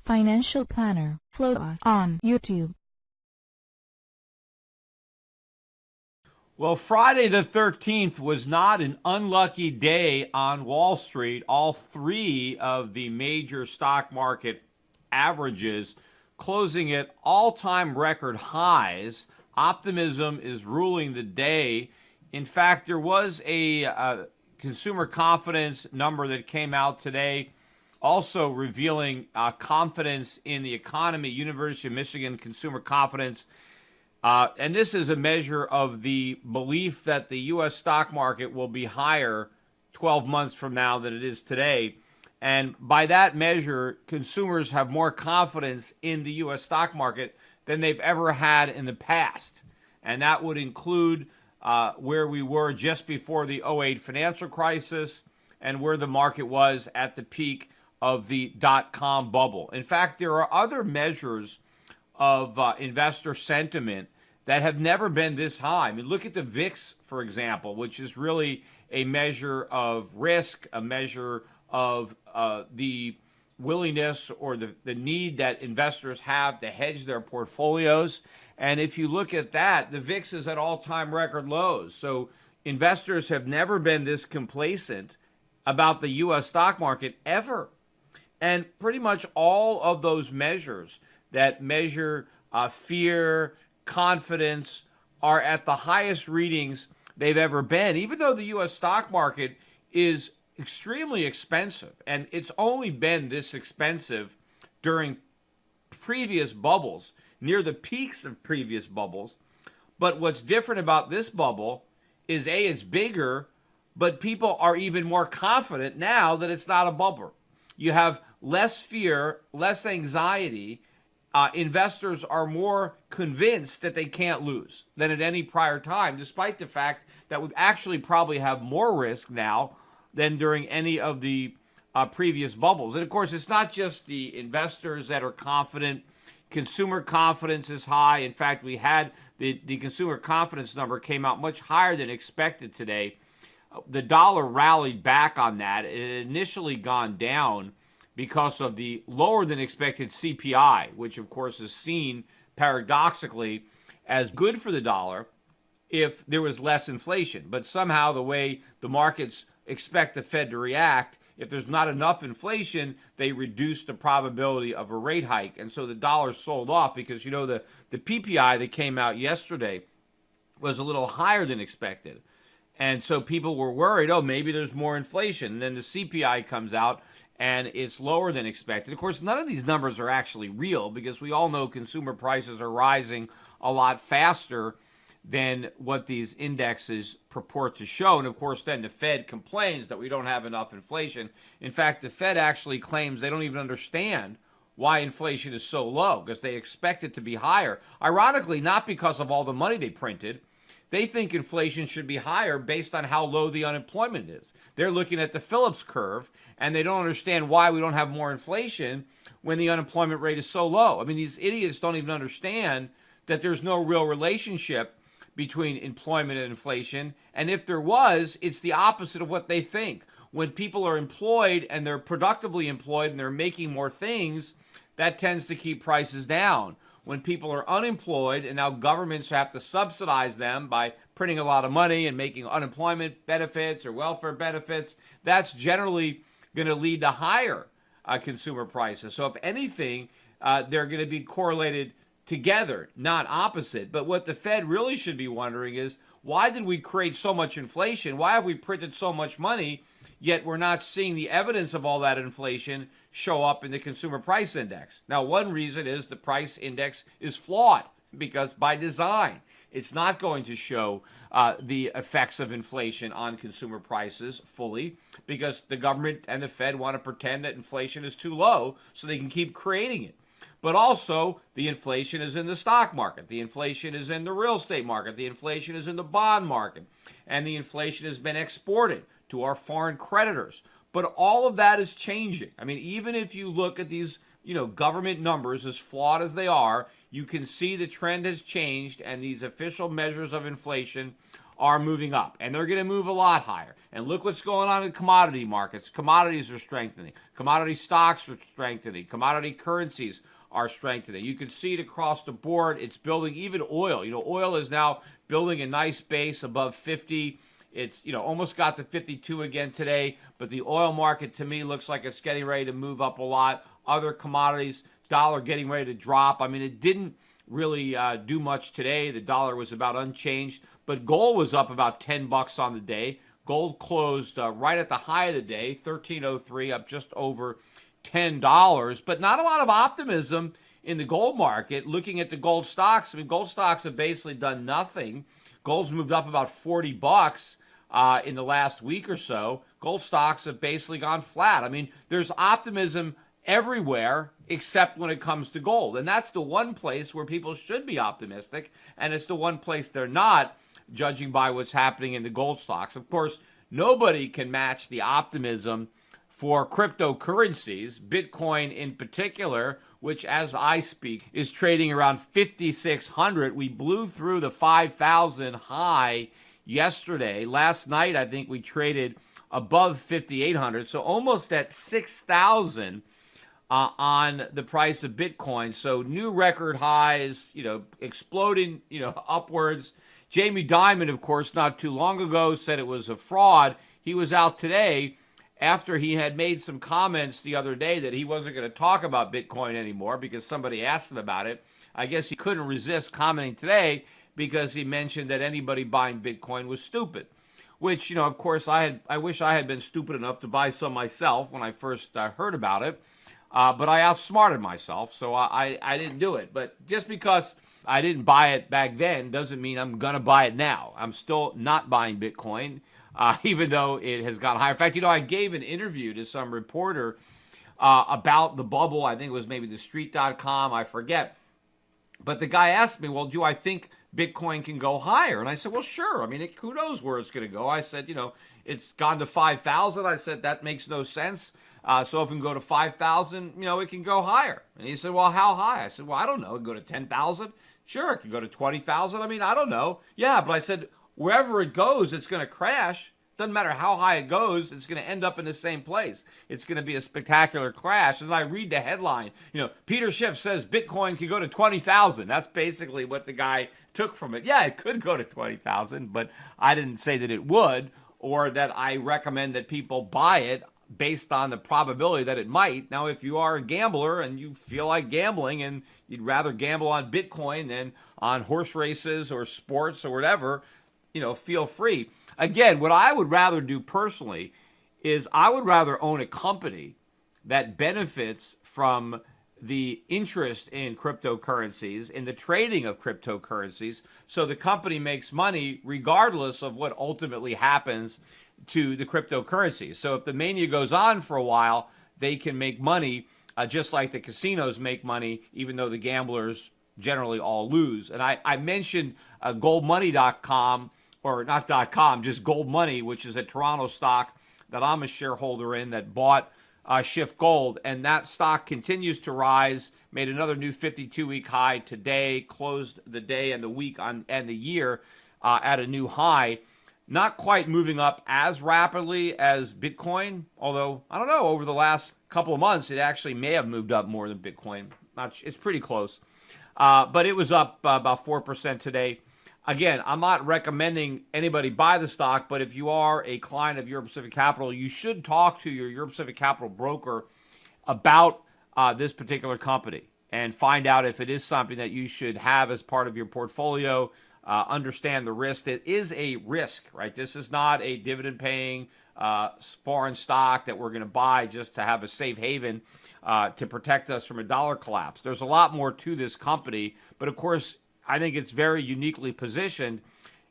Financial Planner. Follow us on YouTube. Well, Friday the 13th was not an unlucky day on Wall Street. All three of the major stock market averages closing at all-time record highs. Optimism is ruling the day. In fact, there was a consumer confidence number that came out today, also revealing confidence in the economy. University of Michigan consumer confidence. And this is a measure of the belief that the U.S. stock market will be higher 12 months from now than it is today. And by that measure, consumers have more confidence in the U.S. stock market than they've ever had in the past. And that would include where we were just before the '08 financial crisis and where the market was at the peak of the dot-com bubble. In fact, there are other measures of investor sentiment that have never been this high. I mean, look at the VIX, for example, which is really a measure of risk, a measure of the willingness or the need that investors have to hedge their portfolios. And if you look at that, the VIX is at all-time record lows. So investors have never been this complacent about the U.S. stock market ever. And pretty much all of those measures that measure fear, confidence, are at the highest readings they've ever been, even though the U.S. stock market is extremely expensive. And it's only been this expensive during previous bubbles, near the peaks of previous bubbles. But what's different about this bubble is, A, it's bigger, but people are even more confident now that it's not a bubble. You have less fear, less anxiety. Investors are more convinced that they can't lose than at any prior time, despite the fact that we actually probably have more risk now than during any of the previous bubbles. And of course, it's not just the investors that are confident. Consumer confidence is high. In fact, we had the consumer confidence number came out much higher than expected today. The dollar rallied back on that. It had initially gone down because of the lower than expected CPI, which of course is seen paradoxically as good for the dollar if there was less inflation. But somehow the way the markets expect the Fed to react, if there's not enough inflation, they reduce the probability of a rate hike. And so the dollar sold off because, you know, the PPI that came out yesterday was a little higher than expected. And so people were worried, oh, maybe there's more inflation. And then the CPI comes out and it's lower than expected. Of course, none of these numbers are actually real because we all know consumer prices are rising a lot faster than what these indexes purport to show. And of course, then the Fed complains that we don't have enough inflation. In fact, the Fed actually claims they don't even understand why inflation is so low because they expect it to be higher. Ironically, not because of all the money they printed. They think inflation should be higher based on how low the unemployment is. They're looking at the Phillips curve, and they don't understand why we don't have more inflation when the unemployment rate is so low. I mean, these idiots don't even understand that there's no real relationship between employment and inflation. And if there was, it's the opposite of what they think. When people are employed and they're productively employed and they're making more things, that tends to keep prices down. When people are unemployed and now governments have to subsidize them by printing a lot of money and making unemployment benefits or welfare benefits, that's generally going to lead to higher consumer prices. So if anything, they're going to be correlated together, not opposite. But what the Fed really should be wondering is, why did we create so much inflation? Why have we printed so much money, yet we're not seeing the evidence of all that inflation show up in the consumer price index? Now, one reason is the price index is flawed because by design, it's not going to show the effects of inflation on consumer prices fully because the government and the Fed want to pretend that inflation is too low so they can keep creating it. But also, the inflation is in the stock market. The inflation is in the real estate market. The inflation is in the bond market. And the inflation has been exported to our foreign creditors. But all of that is changing. I mean, even if you look at these, government numbers, as flawed as they are, you can see the trend has changed and these official measures of inflation are moving up. And they're going to move a lot higher. And look what's going on in commodity markets. Commodities are strengthening. Commodity stocks are strengthening. Commodity currencies are strengthening. You can see it across the board. It's building. Even oil. Oil is now building a nice base above 50. It's, almost got to 52 again today. But the oil market, to me, looks like it's getting ready to move up a lot. Other commodities, dollar getting ready to drop. I mean, it didn't really do much today. The dollar was about unchanged. But gold was up about $10 on the day. Gold closed right at the high of the day, 1303, up just over $10. But not a lot of optimism in the gold market. Looking at the gold stocks, I mean, gold stocks have basically done nothing. Gold's moved up about $40 in the last week or so. Gold stocks have basically gone flat. I mean, there's optimism everywhere except when it comes to gold. And that's the one place where people should be optimistic, and it's the one place they're not, judging by what's happening in the gold stocks. Of course, nobody can match the optimism for cryptocurrencies, Bitcoin in particular, which as I speak is trading around 5,600. We blew through the 5,000 high yesterday. Last night, I think we traded above 5,800, so almost at 6,000 on the price of Bitcoin. So new record highs, exploding, upwards. Jamie Dimon, of course, not too long ago said it was a fraud. He was out today after he had made some comments the other day that he wasn't going to talk about Bitcoin anymore because somebody asked him about it. I guess he couldn't resist commenting today because he mentioned that anybody buying Bitcoin was stupid, which, of course, I wish I had been stupid enough to buy some myself when I first heard about it. But I outsmarted myself, so I didn't do it. But just because I didn't buy it back then doesn't mean I'm going to buy it now. I'm still not buying Bitcoin, even though it has got higher. In fact, I gave an interview to some reporter about the bubble. I think it was maybe thestreet.com. I forget. But the guy asked me, well, do I think Bitcoin can go higher? And I said, well, sure. I mean, who knows where it's going to go? I said, it's gone to 5,000. I said, that makes no sense. So if it can go to 5,000, it can go higher. And he said, well, how high? I said, well, I don't know. It can go to 10,000. Sure, it can go to 20,000. I mean, I don't know. Yeah, but I said, wherever it goes, it's going to crash. Doesn't matter how high it goes, it's going to end up in the same place. It's going to be a spectacular crash. And I read the headline, Peter Schiff says Bitcoin can go to 20,000. That's basically what the guy took from it. Yeah, it could go to 20,000, but I didn't say that it would or that I recommend that people buy it based on the probability that it might. Now, if you are a gambler and you feel like gambling and you'd rather gamble on Bitcoin than on horse races or sports or whatever, feel free. Again, what I would rather do personally is I would rather own a company that benefits from the interest in cryptocurrencies, in the trading of cryptocurrencies, so the company makes money regardless of what ultimately happens to the cryptocurrencies. So if the mania goes on for a while, they can make money just like the casinos make money, even though the gamblers generally all lose. And I mentioned goldmoney.com, or not .com, just Gold Money, which is a Toronto stock that I'm a shareholder in that bought Shift Gold. And that stock continues to rise, made another new 52-week high today, closed the day and the week and the year at a new high. Not quite moving up as rapidly as Bitcoin, although, I don't know, over the last couple of months, it actually may have moved up more than Bitcoin. It's pretty close. But it was up about 4% today. Again, I'm not recommending anybody buy the stock, but if you are a client of Europe Pacific Capital, you should talk to your Europe Pacific Capital broker about this particular company and find out if it is something that you should have as part of your portfolio. Understand the risk. It is a risk, right? This is not a dividend-paying foreign stock that we're going to buy just to have a safe haven to protect us from a dollar collapse. There's a lot more to this company, but of course, I think it's very uniquely positioned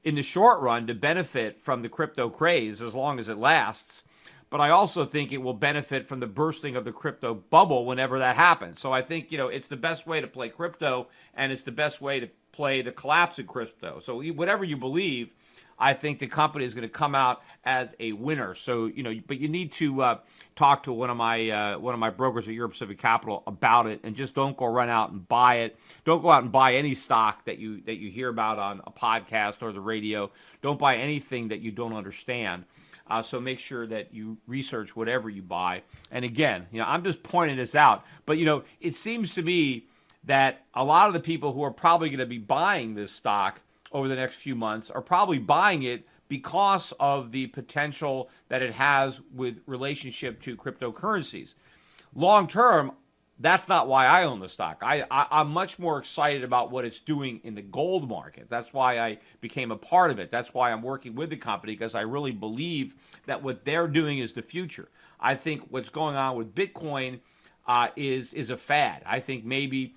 in the short run to benefit from the crypto craze as long as it lasts. But I also think it will benefit from the bursting of the crypto bubble whenever that happens. So I think, it's the best way to play crypto, and it's the best way to play the collapse of crypto. So whatever you believe, I think the company is going to come out as a winner. So, but you need to talk to one of my brokers at Europe Pacific Capital about it, and just don't go run out and buy it. Don't go out and buy any stock that you hear about on a podcast or the radio. Don't buy anything that you don't understand. So make sure that you research whatever you buy. And again, I'm just pointing this out. But, it seems to me that a lot of the people who are probably going to be buying this stock over the next few months are probably buying it because of the potential that it has with relationship to cryptocurrencies. Long term, that's not why I own the stock. I'm much more excited about what it's doing in the gold market. That's why I became a part of it. That's why I'm working with the company, because I really believe that what they're doing is the future. I think what's going on with Bitcoin is a fad. I think maybe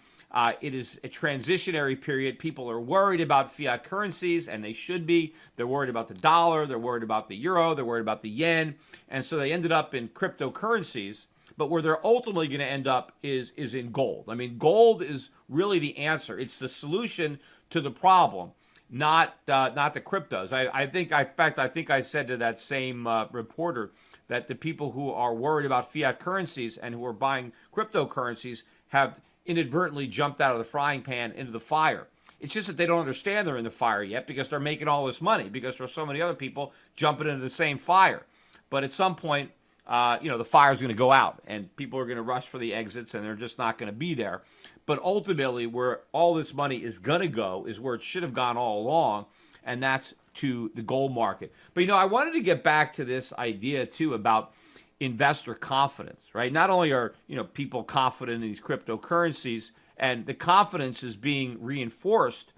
it is a transitionary period. People are worried about fiat currencies, and they should be. They're worried about the dollar. They're worried about the euro. They're worried about the yen. And so they ended up in cryptocurrencies. But where they're ultimately going to end up is in gold. I mean, gold is really the answer. It's the solution to the problem, not the cryptos. I think I said to that same reporter that the people who are worried about fiat currencies and who are buying cryptocurrencies have inadvertently jumped out of the frying pan into the fire. It's just that they don't understand they're in the fire yet, because they're making all this money, because there's so many other people jumping into the same fire. But at some point, the fire is going to go out, and people are going to rush for the exits, and they're just not going to be there. But ultimately, where all this money is going to go is where it should have gone all along, and that's to the gold market. But, I wanted to get back to this idea, too, about investor confidence, right? Not only are, people confident in these cryptocurrencies, and the confidence is being reinforced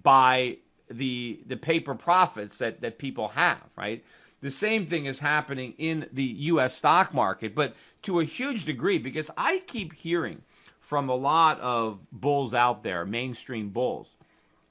by the paper profits that people have, right? The same thing is happening in the U.S. stock market, but to a huge degree, because I keep hearing from a lot of bulls out there, mainstream bulls,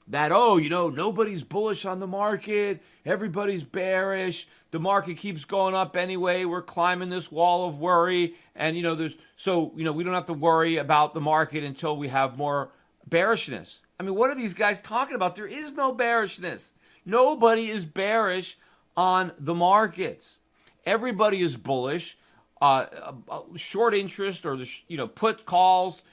that, nobody's bullish on the market, everybody's bearish, the market keeps going up anyway, we're climbing this wall of worry, and, we don't have to worry about the market until we have more bearishness. I mean, what are these guys talking about? There is no bearishness. Nobody is bearish on the markets. Everybody is bullish. Short interest, or put calls,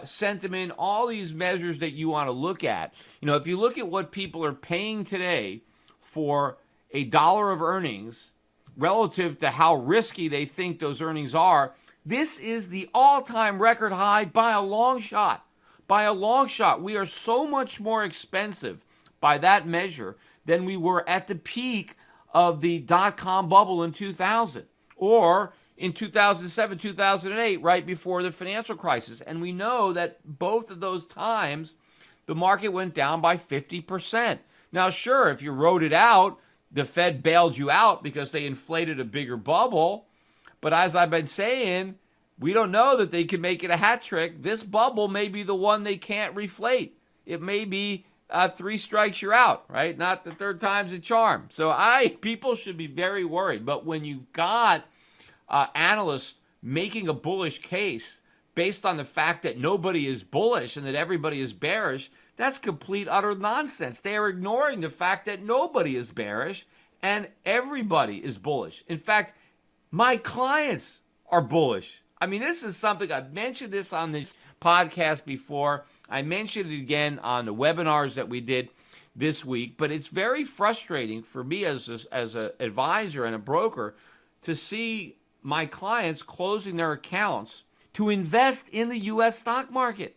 sentiment, all these measures that you want to look at. If you look at what people are paying today for $1 of earnings relative to how risky they think those earnings are, this is the all-time record high by a long shot. By a long shot. We are so much more expensive by that measure than we were at the peak of the dot-com bubble in 2000, or in 2007, 2008, right before the financial crisis. And we know that both of those times, the market went down by 50%. Now, sure, if you wrote it out, the Fed bailed you out because they inflated a bigger bubble. But as I've been saying, we don't know that they can make it a hat trick. This bubble may be the one they can't reflate. It may be 3 strikes, you're out, right? Not the third time's a charm. So people should be very worried. But when you've got analysts making a bullish case based on the fact that nobody is bullish and that everybody is bearish, that's complete, utter nonsense. They are ignoring the fact that nobody is bearish and everybody is bullish. In fact, my clients are bullish. I mean, this is something, I've mentioned this on this podcast before. I mentioned it again on the webinars that we did this week, but it's very frustrating for me as an advisor and a broker to see my clients closing their accounts to invest in the U.S. stock market.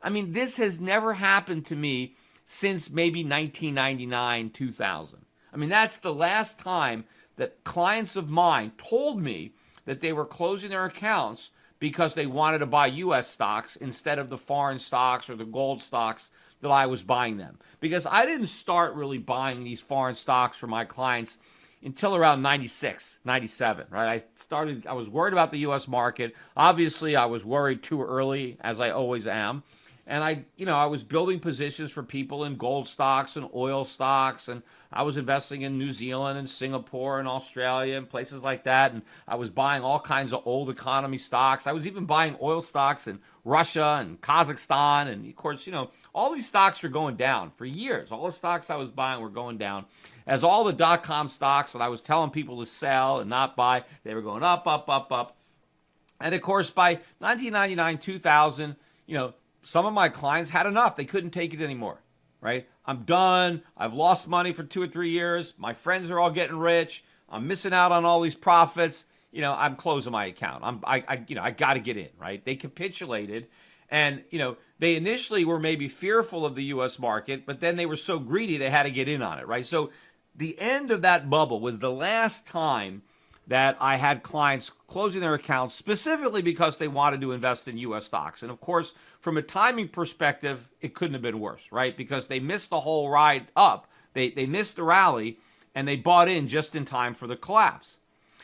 I mean, this has never happened to me since maybe 1999, 2000. I mean, that's the last time that clients of mine told me that they were closing their accounts because they wanted to buy U.S. stocks instead of the foreign stocks or the gold stocks that I was buying them. Because I didn't start really buying these foreign stocks for my clients until around 96, 97, right? I was worried about the U.S. market. Obviously, I was worried too early, as I always am. And I was building positions for people in gold stocks and oil stocks, and I was investing in New Zealand and Singapore and Australia and places like that. And I was buying all kinds of old economy stocks. I was even buying oil stocks in Russia and Kazakhstan. And of course, all these stocks were going down for years. All the stocks I was buying were going down. As all the dot-com stocks that I was telling people to sell and not buy, they were going up, up, up, up. And of course, by 1999, 2000, some of my clients had enough. They couldn't take it anymore, right? I'm done. I've lost money for 2 or 3 years. My friends are all getting rich. I'm missing out on all these profits. I'm closing my account. I got to get in, right? They capitulated, and they initially were maybe fearful of the U.S. market, but then they were so greedy they had to get in on it, right? So the end of that bubble was the last time that I had clients closing their accounts specifically because they wanted to invest in U.S. stocks. And of course, from a timing perspective, it couldn't have been worse, right? Because they missed the whole ride up. They missed the rally, and they bought in just in time for the collapse.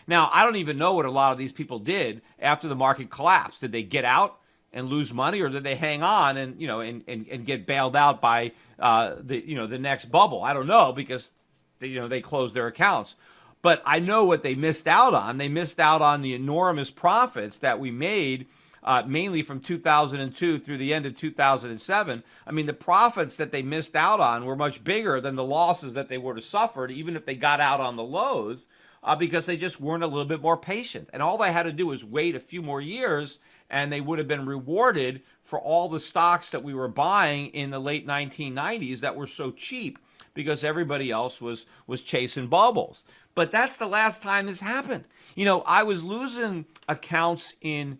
Now, I don't even know what a lot of these people did after the market collapsed. Did they get out and lose money, or did they hang on and and get bailed out by the next bubble? I don't know, because they closed their accounts. But I know what they missed out on. They missed out on the enormous profits that we made, mainly from 2002 through the end of 2007. I mean, the profits that they missed out on were much bigger than the losses that they would have suffered, even if they got out on the lows, because they just weren't a little bit more patient. And all they had to do was wait a few more years, and they would have been rewarded for all the stocks that we were buying in the late 1990s that were so cheap, because everybody else was chasing bubbles. But that's the last time this happened. I was losing accounts in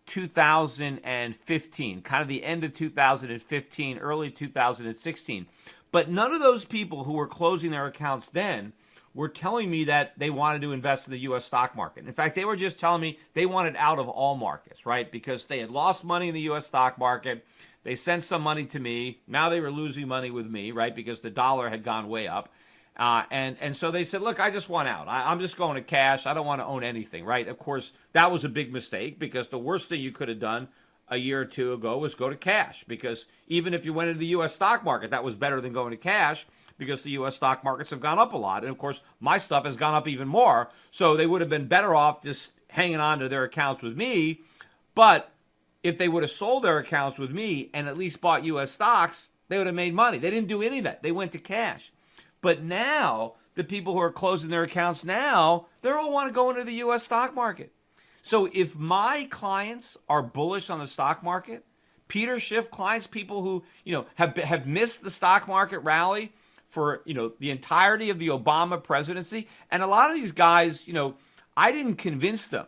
2015, kind of the end of 2015, early 2016. But none of those people who were closing their accounts then were telling me that they wanted to invest in the U.S. stock market. In fact, they were just telling me they wanted out of all markets, right? Because they had lost money in the U.S. stock market. They sent some money to me. Now they were losing money with me, right? Because the dollar had gone way up. And so they said, look, I just want out. I'm just going to cash. I don't want to own anything, right? Of course, that was a big mistake, because the worst thing you could have done a year or two ago was go to cash, because even if you went into the U.S. stock market, that was better than going to cash, because the U.S. stock markets have gone up a lot. And of course, my stuff has gone up even more. So they would have been better off just hanging on to their accounts with me. But if they would have sold their accounts with me and at least bought U.S. stocks, they would have made money. They didn't do any of that. They went to cash. But now, the people who are closing their accounts now, they all want to go into the U.S. stock market. So if my clients are bullish on the stock market, Peter Schiff clients, people who have missed the stock market rally for the entirety of the Obama presidency, and a lot of these guys, I didn't convince them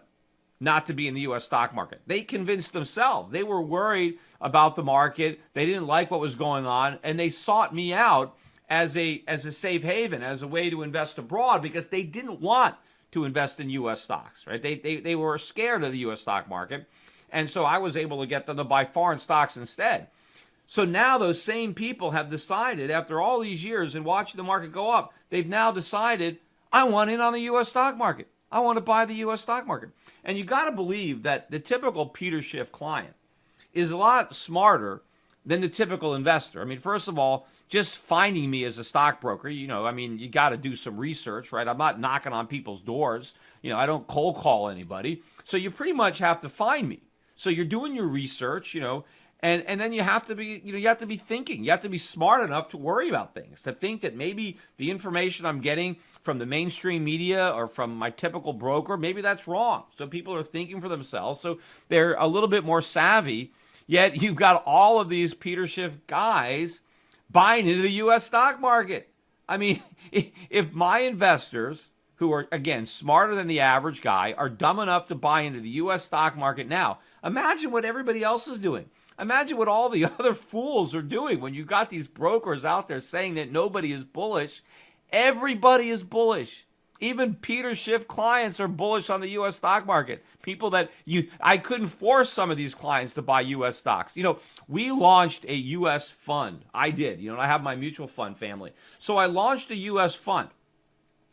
not to be in the U.S. stock market. They convinced themselves. They were worried about the market. They didn't like what was going on, and they sought me out as a safe haven, as a way to invest abroad, because they didn't want to invest in U.S. stocks, right? They were scared of the U.S. stock market, and so I was able to get them to buy foreign stocks instead. So now those same people have decided, after all these years and watching the market go up, they've now decided, I want in on the U.S. stock market. I want to buy the U.S. stock market. And you got to believe that the typical Peter Schiff client is a lot smarter than the typical investor. I mean, first of all, just finding me as a stockbroker, you got to do some research, right? I'm not knocking on people's doors. I don't cold call anybody. So you pretty much have to find me. So you're doing your research, and then you have to be, you have to be thinking. You have to be smart enough to worry about things, to think that maybe the information I'm getting from the mainstream media or from my typical broker, maybe that's wrong. So people are thinking for themselves. So they're a little bit more savvy. Yet you've got all of these Peter Schiff guys buying into the U.S. stock market. I mean, if my investors, who are, again, smarter than the average guy, are dumb enough to buy into the U.S. stock market now, imagine what everybody else is doing. Imagine what all the other fools are doing when you've got these brokers out there saying that nobody is bullish. Everybody is bullish. Even Peter Schiff clients are bullish on the U.S. stock market. People that I couldn't force some of these clients to buy U.S. stocks. We launched a U.S. fund. I did. I have my mutual fund family. So I launched a U.S. fund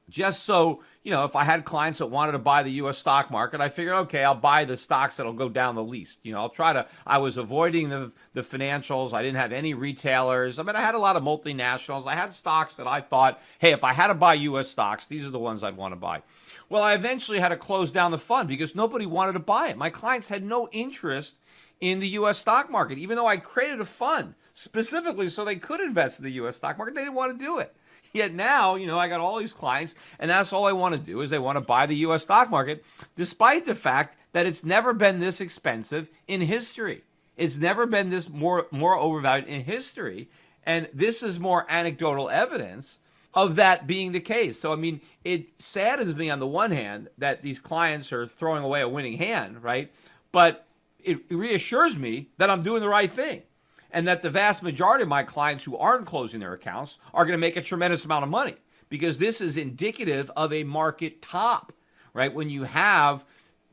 just so, if I had clients that wanted to buy the U.S. stock market, I figured, okay, I'll buy the stocks that'll go down the least. I was avoiding the financials. I didn't have any retailers. I had a lot of multinationals. I had stocks that I thought, hey, if I had to buy U.S. stocks, these are the ones I'd want to buy. Well, I eventually had to close down the fund because nobody wanted to buy it. My clients had no interest in the U.S. stock market, even though I created a fund specifically so they could invest in the U.S. stock market. They didn't want to do it. Yet now, I got all these clients, and that's all I want to do is they want to buy the U.S. stock market, despite the fact that it's never been this expensive in history. It's never been this more overvalued in history, and this is more anecdotal evidence of that being the case. So, I mean, it saddens me on the one hand that these clients are throwing away a winning hand, right? But it reassures me that I'm doing the right thing and that the vast majority of my clients who aren't closing their accounts are going to make a tremendous amount of money, because this is indicative of a market top, right? When you have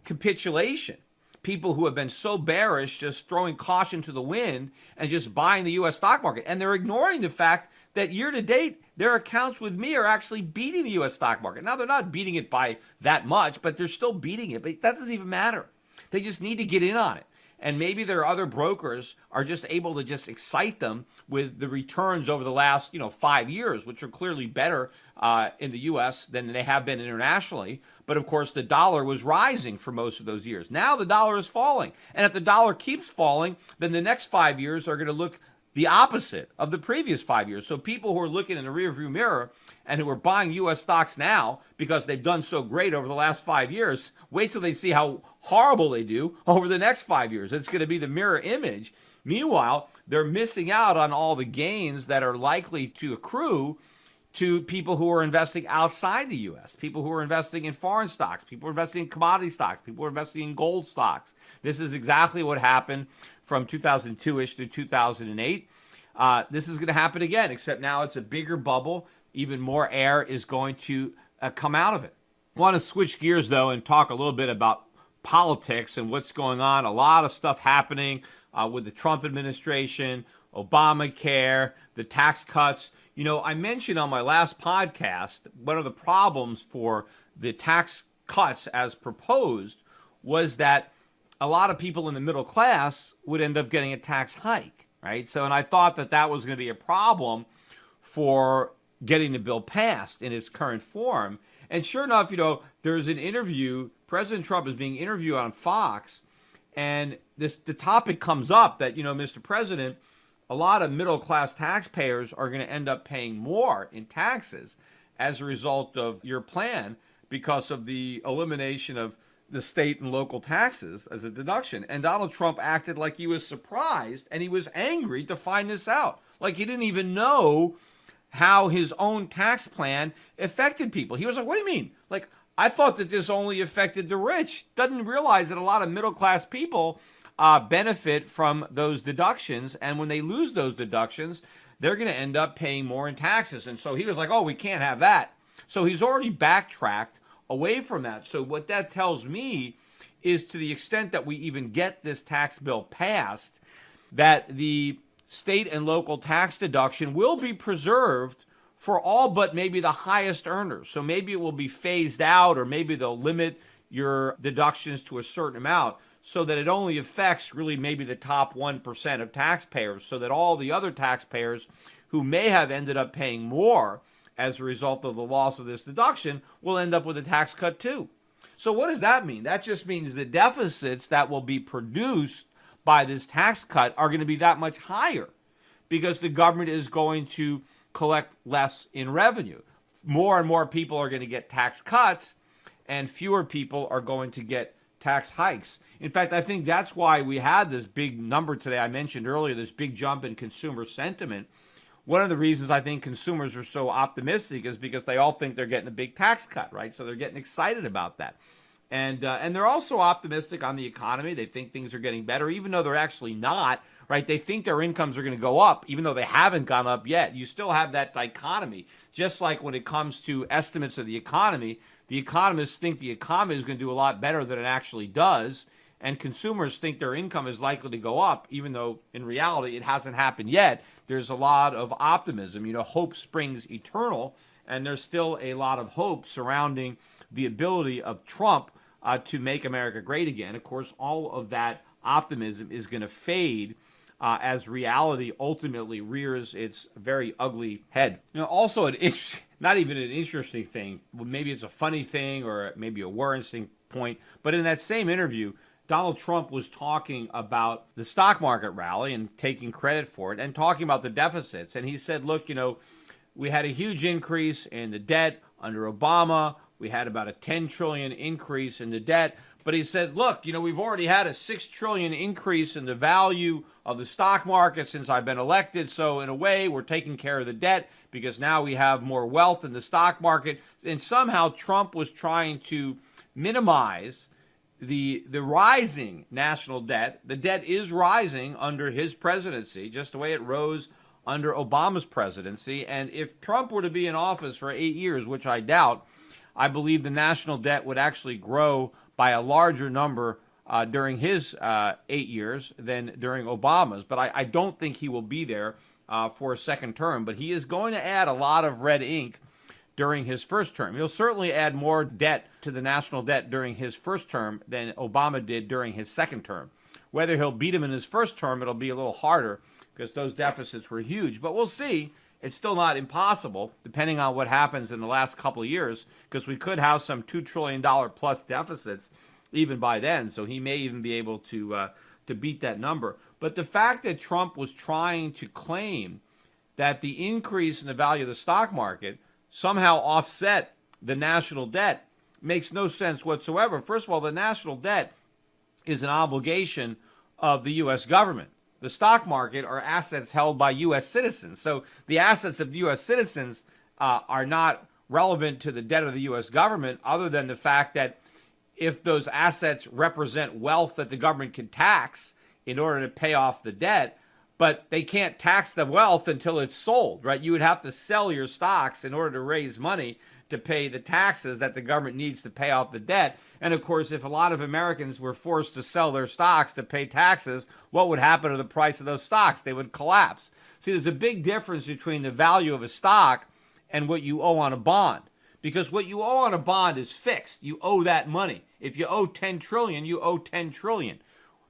capitulation, people who have been so bearish just throwing caution to the wind and just buying the U.S. stock market. And they're ignoring the fact that year to date, their accounts with me are actually beating the U.S. stock market. Now, they're not beating it by that much, but they're still beating it. But that doesn't even matter. They just need to get in on it. And maybe their other brokers are just able to just excite them with the returns over the last, 5 years, which are clearly better in the U.S. than they have been internationally. But of course, the dollar was rising for most of those years. Now the dollar is falling. And if the dollar keeps falling, then the next 5 years are going to look the opposite of the previous 5 years. So people who are looking in the rearview mirror and who are buying U.S. stocks now because they've done so great over the last 5 years, wait till they see how horrible they do over the next 5 years. It's going to be the mirror image. Meanwhile, they're missing out on all the gains that are likely to accrue to people who are investing outside the U.S., people who are investing in foreign stocks, people who are investing in commodity stocks, people who are investing in gold stocks. This is exactly what happened from 2002-ish to 2008. This is going to happen again, except now it's a bigger bubble. Even more air is going to come out of it. I want to switch gears, though, and talk a little bit about politics and what's going on. A lot of stuff happening with the Trump administration, Obamacare, the tax cuts. I mentioned on my last podcast, one of the problems for the tax cuts as proposed was that a lot of people in the middle class would end up getting a tax hike, right? So, and I thought that that was going to be a problem for getting the bill passed in its current form. And sure enough, there's an interview. President Trump is being interviewed on Fox, and the topic comes up that, Mr. President, a lot of middle-class taxpayers are going to end up paying more in taxes as a result of your plan because of the elimination of the state and local taxes as a deduction. And Donald Trump acted like he was surprised and he was angry to find this out. Like he didn't even know how his own tax plan affected people. He was like, what do you mean? Like, I thought that this only affected the rich. Doesn't realize that a lot of middle-class people benefit from those deductions. And when they lose those deductions, they're going to end up paying more in taxes. And so he was like, oh, we can't have that. So he's already backtracked away from that. So what that tells me is, to the extent that we even get this tax bill passed, that the state and local tax deduction will be preserved for all but maybe the highest earners. So maybe it will be phased out, or maybe they'll limit your deductions to a certain amount so that it only affects really maybe the top 1% of taxpayers, so that all the other taxpayers who may have ended up paying more as a result of the loss of this deduction will end up with a tax cut too. So what does that mean? That just means the deficits that will be produced by this tax cut are going to be that much higher because the government is going to collect less in revenue. More and more people are going to get tax cuts, and fewer people are going to get tax hikes. In fact, I think that's why we had this big number today. I mentioned earlier this big jump in consumer sentiment. One of the reasons I think consumers are so optimistic is because they all think they're getting a big tax cut, right? So they're getting excited about that. And they're also optimistic on the economy. They think things are getting better, even though they're actually not, right? They think their incomes are going to go up, even though they haven't gone up yet. You still have that dichotomy. Just like when it comes to estimates of the economists think the economy is going to do a lot better than it actually does. And consumers think their income is likely to go up, even though in reality it hasn't happened yet. There's a lot of optimism. Hope springs eternal, and there's still a lot of hope surrounding the ability of Trump to make America great again. Of course, all of that optimism is going to fade as reality ultimately rears its very ugly head. Also not even an interesting thing, maybe it's a funny thing or maybe a worrisome point, but in that same interview, Donald Trump was talking about the stock market rally and taking credit for it and talking about the deficits. And he said, look, we had a huge increase in the debt under Obama. We had about a 10 trillion increase in the debt. But he said, look, we've already had a 6 trillion increase in the value of the stock market since I've been elected. So in a way, we're taking care of the debt because now we have more wealth in the stock market. And somehow Trump was trying to minimize the rising national debt. The debt is rising under his presidency, just the way it rose under Obama's presidency. And if Trump were to be in office for 8 years, which I doubt, I believe the national debt would actually grow by a larger number during his 8 years than during Obama's. But I don't think he will be there for a second term. But he is going to add a lot of red ink during his first term. He'll certainly add more debt to the national debt during his first term than Obama did during his second term. Whether he'll beat him in his first term, it'll be a little harder because those deficits were huge. But we'll see. It's still not impossible, depending on what happens in the last couple of years, because we could have some $2 trillion plus deficits even by then. So he may even be able to beat that number. But the fact that Trump was trying to claim that the increase in the value of the stock market somehow offset the national debt makes no sense whatsoever. First of all, the national debt is an obligation of the U.S. government. The stock market are assets held by U.S. citizens. So the assets of U.S. citizens are not relevant to the debt of the U.S. government, other than the fact that if those assets represent wealth that the government can tax in order to pay off the debt, but they can't tax the wealth until it's sold, right? You would have to sell your stocks in order to raise money to pay the taxes that the government needs to pay off the debt. And of course, if a lot of Americans were forced to sell their stocks to pay taxes, what would happen to the price of those stocks? They would collapse. See, there's a big difference between the value of a stock and what you owe on a bond. Because what you owe on a bond is fixed. You owe that money. If you owe 10 trillion, you owe 10 trillion.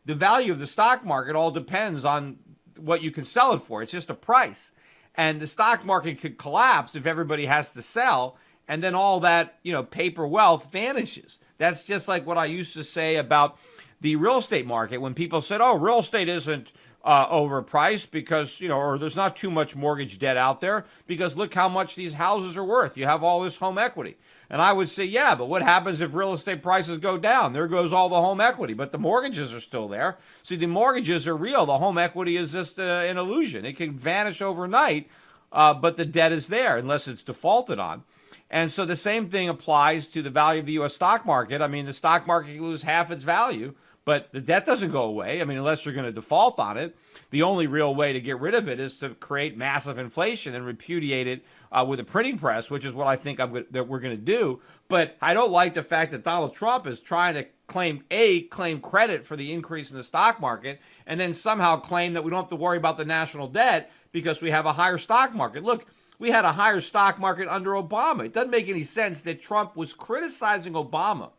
The value of the stock market all depends on what you can sell it for. It's just a price. And the stock market could collapse if everybody has to sell, and then all that, paper wealth vanishes. That's just like what I used to say about the real estate market when people said, oh, real estate isn't overpriced because, or there's not too much mortgage debt out there because look how much these houses are worth. You have all this home equity. And I would say, yeah, but what happens if real estate prices go down? There goes all the home equity, but the mortgages are still there. See, the mortgages are real. The home equity is just an illusion. It can vanish overnight, but the debt is there unless it's defaulted on. And so the same thing applies to the value of the U.S. stock market. I mean, the stock market can lose half its value, but the debt doesn't go away. I mean, unless you're going to default on it. The only real way to get rid of it is to create massive inflation and repudiate it with a printing press, which is what I think that we're going to do. But I don't like the fact that Donald Trump is trying to claim credit for the increase in the stock market and then somehow claim that we don't have to worry about the national debt because we have a higher stock market. Look, we had a higher stock market under Obama. It doesn't make any sense that Trump was criticizing Obama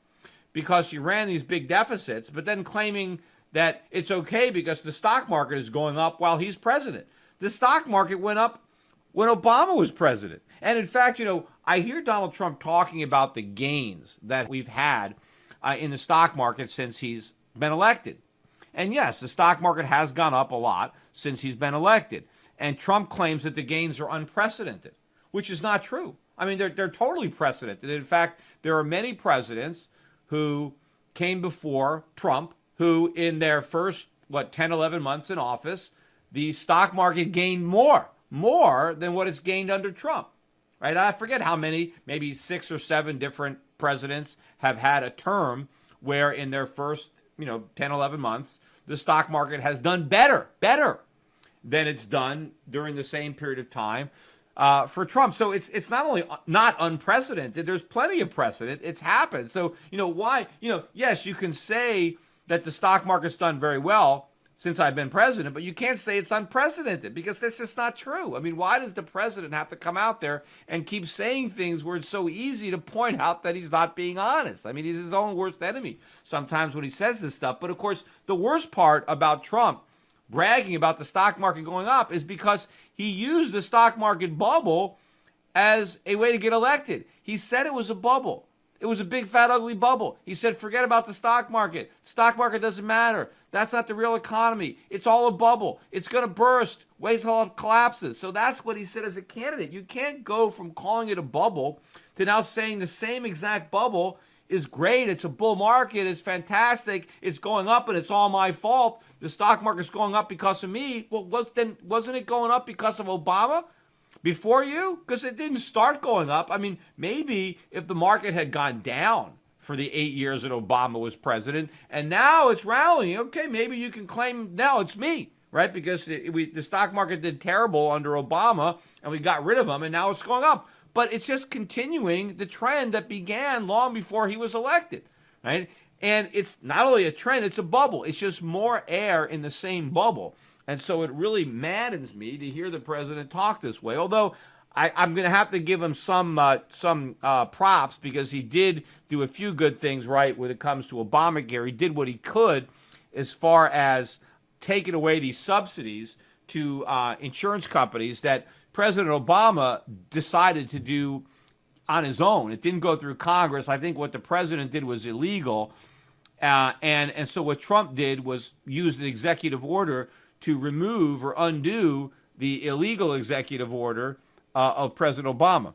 because he ran these big deficits, but then claiming that it's okay because the stock market is going up while he's president. The stock market went up when Obama was president. And in fact, I hear Donald Trump talking about the gains that we've had in the stock market since he's been elected. And yes, the stock market has gone up a lot since he's been elected. And Trump claims that the gains are unprecedented, which is not true. I mean, they're totally precedented. In fact, there are many presidents who came before Trump who in their first, 10, 11 months in office, the stock market gained more than what it's gained under Trump, right? I forget how many, maybe 6 or 7 different presidents have had a term where in their first, 10, 11 months, the stock market has done better than it's done during the same period of time for Trump. So it's not only not unprecedented, there's plenty of precedent. It's happened. So, why, yes, you can say that the stock market's done very well since I've been president, but you can't say it's unprecedented because that's just not true. I mean, why does the president have to come out there and keep saying things where it's so easy to point out that he's not being honest? I mean, he's his own worst enemy sometimes when he says this stuff. But of course, the worst part about Trump bragging about the stock market going up is because he used the stock market bubble as a way to get elected. He said it was a bubble. It was a big, fat, ugly bubble. He said, forget about the stock market. Stock market doesn't matter. That's not the real economy. It's all a bubble. It's going to burst. Wait till it collapses. So that's what he said as a candidate. You can't go from calling it a bubble to now saying the same exact bubble is great. It's a bull market. It's fantastic. It's going up and it's all my fault. The stock market's going up because of me. Well, wasn't it going up because of Obama? before you? Because it didn't start going up. I mean, maybe if the market had gone down for the 8 years that Obama was president, and now it's rallying, okay, maybe you can claim, now it's me, right? Because the stock market did terrible under Obama, and we got rid of him, and now it's going up. But it's just continuing the trend that began long before he was elected, right? And it's not only a trend, it's a bubble. It's just more air in the same bubble. And so it really maddens me to hear the president talk this way. Although I'm going to have to give him some props, because he did do a few good things right when it comes to Obamacare. He did what he could as far as taking away these subsidies to insurance companies that President Obama decided to do on his own. It didn't go through Congress. I think what the president did was illegal. And so what Trump did was use an executive order to remove or undo the illegal executive order of President Obama.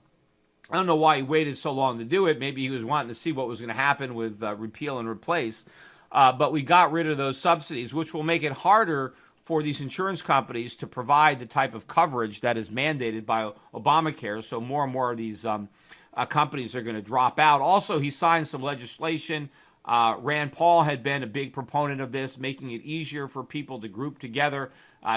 I don't know why he waited so long to do it. Maybe he was wanting to see what was going to happen with repeal and replace. But we got rid of those subsidies, which will make it harder for these insurance companies to provide the type of coverage that is mandated by Obamacare. So more and more of these companies are going to drop out. Also, he signed some legislation. Rand Paul had been a big proponent of this, making it easier for people to group together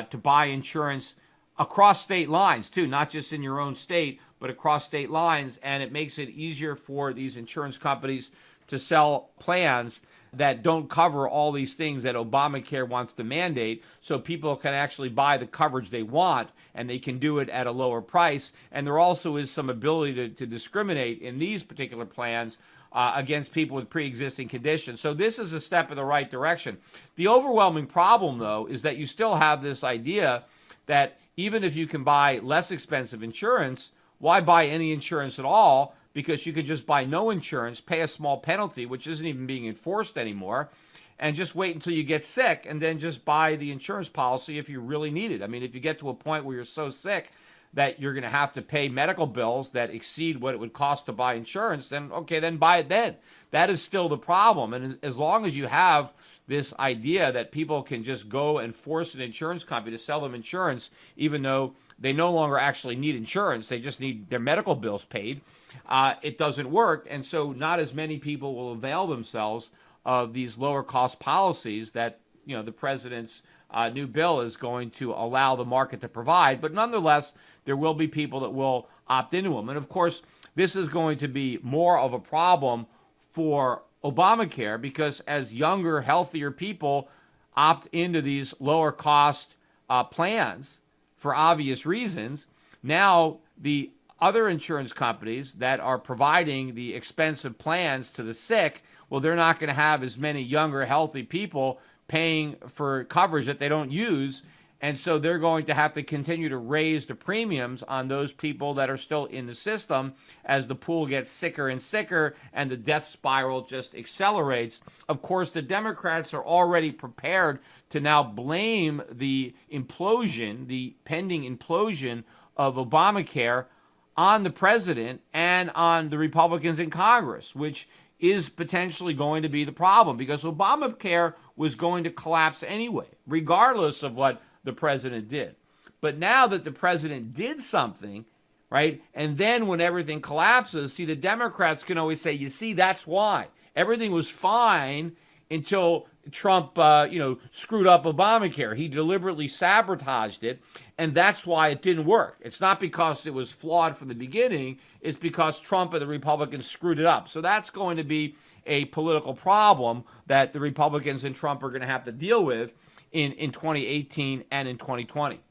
to buy insurance across state lines, too, not just in your own state, but across state lines. And it makes it easier for these insurance companies to sell plans that don't cover all these things that Obamacare wants to mandate, so people can actually buy the coverage they want, and they can do it at a lower price. And there also is some ability to discriminate in these particular plans against people with pre-existing conditions. So this is a step in the right direction. The overwhelming problem, though, is that you still have this idea that even if you can buy less expensive insurance, why buy any insurance at all? Because you could just buy no insurance, pay a small penalty, which isn't even being enforced anymore, and just wait until you get sick and then just buy the insurance policy if you really need it. I mean, if you get to a point where you're so sick that you're going to have to pay medical bills that exceed what it would cost to buy insurance, then okay, then buy it then. That is still the problem. And as long as you have this idea that people can just go and force an insurance company to sell them insurance, even though they no longer actually need insurance, they just need their medical bills paid, it doesn't work. And so not as many people will avail themselves of these lower cost policies that, you know, the president's new bill is going to allow the market to provide. But nonetheless, there will be people that will opt into them. And of course, this is going to be more of a problem for Obamacare, because as younger, healthier people opt into these lower cost plans for obvious reasons, now the other insurance companies that are providing the expensive plans to the sick, well, they're not going to have as many younger, healthy people paying for coverage that they don't use. And so they're going to have to continue to raise the premiums on those people that are still in the system as the pool gets sicker and sicker and the death spiral just accelerates. Of course, the Democrats are already prepared to now blame the implosion, the pending implosion of Obamacare on the president and on the Republicans in Congress, which is potentially going to be the problem, because Obamacare was going to collapse anyway, regardless of what the president did. But now that the president did something, right, and then when everything collapses, see, the Democrats can always say, you see, that's why. Everything was fine until Trump, screwed up Obamacare. He deliberately sabotaged it, and that's why it didn't work. It's not because it was flawed from the beginning. It's because Trump and the Republicans screwed it up. So that's going to be a political problem that the Republicans and Trump are going to have to deal with in 2018 and in 2020.